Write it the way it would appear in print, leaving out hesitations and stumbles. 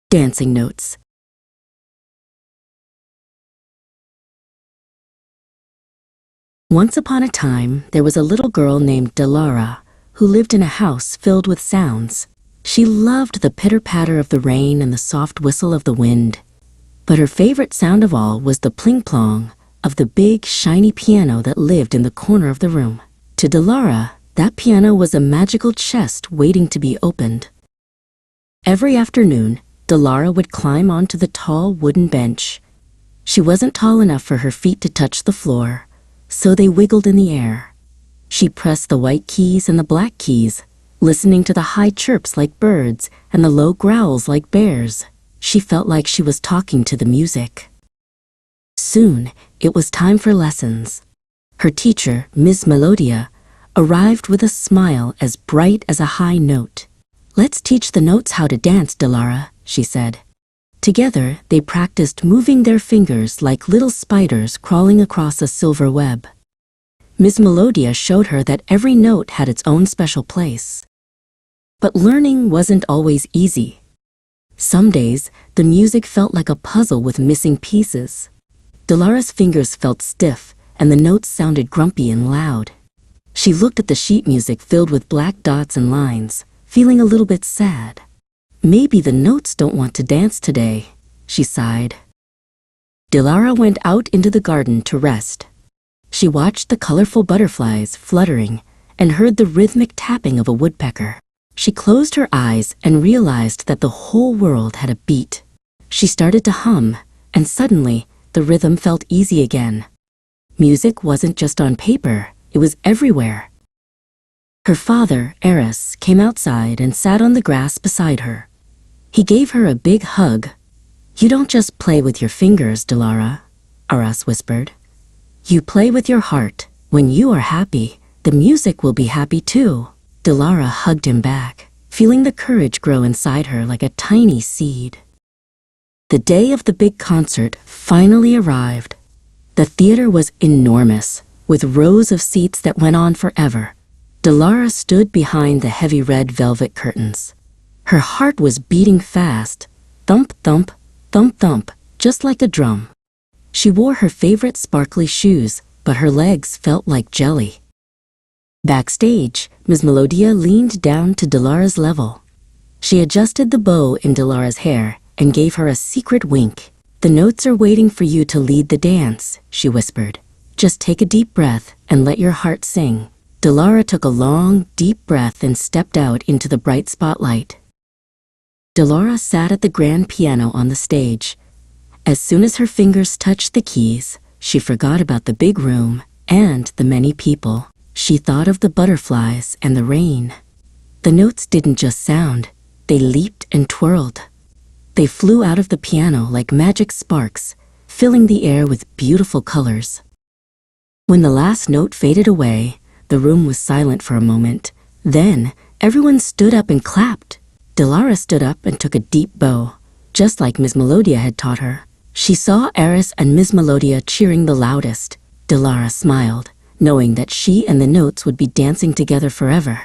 Dancing notes. Once upon a time, there was a little girl named Dilara who lived in a house filled with sounds. She loved the pitter-patter of the rain and the soft whistle of the wind. But her favorite sound of all was the pling-plong of the big, shiny piano that lived in the corner of the room. To Dilara, that piano was a magical chest waiting to be opened. Every afternoon, Dilara would climb onto the tall wooden bench. She wasn't tall enough for her feet to touch the floor, so they wiggled in the air. She pressed the white keys and the black keys, listening to the high chirps like birds and the low growls like bears. She felt like she was talking to the music. Soon, it was time for lessons. Her teacher, Miss Melodia, arrived with a smile as bright as a high note. "Let's teach the notes how to dance, Dilara," she said. Together, they practiced moving their fingers like little spiders crawling across a silver web. Miss Melodia showed her that every note had its own special place. But learning wasn't always easy. Some days, the music felt like a puzzle with missing pieces. Dilara's fingers felt stiff, and the notes sounded grumpy and loud. She looked at the sheet music filled with black dots and lines, feeling a little bit sad. "Maybe the notes don't want to dance today," she sighed. Dilara went out into the garden to rest. She watched the colorful butterflies fluttering and heard the rhythmic tapping of a woodpecker. She closed her eyes and realized that the whole world had a beat. She started to hum, and suddenly, the rhythm felt easy again. Music wasn't just on paper, it was everywhere. Her father, Aris, came outside and sat on the grass beside her. He gave her a big hug. "You don't just play with your fingers, Dilara," Aris whispered. "You play with your heart. When you are happy, the music will be happy too." Dilara hugged him back, feeling the courage grow inside her like a tiny seed. The day of the big concert finally arrived. The theater was enormous, with rows of seats that went on forever. Dilara stood behind the heavy red velvet curtains. Her heart was beating fast, thump, thump, thump, thump, just like a drum. She wore her favorite sparkly shoes, but her legs felt like jelly. Backstage, Ms. Melodia leaned down to Dilara's level. She adjusted the bow in Dilara's hair and gave her a secret wink. "The notes are waiting for you to lead the dance," she whispered. "Just take a deep breath and let your heart sing." Dilara took a long, deep breath and stepped out into the bright spotlight. Dilara sat at the grand piano on the stage. As soon as her fingers touched the keys, she forgot about the big room and the many people. She thought of the butterflies and the rain. The notes didn't just sound, they leaped and twirled. They flew out of the piano like magic sparks, filling the air with beautiful colors. When the last note faded away, the room was silent for a moment. Then, everyone stood up and clapped. Dilara stood up and took a deep bow, just like Miss Melodia had taught her. She saw Aris and Miss Melodia cheering the loudest. Dilara smiled, knowing that she and the notes would be dancing together forever.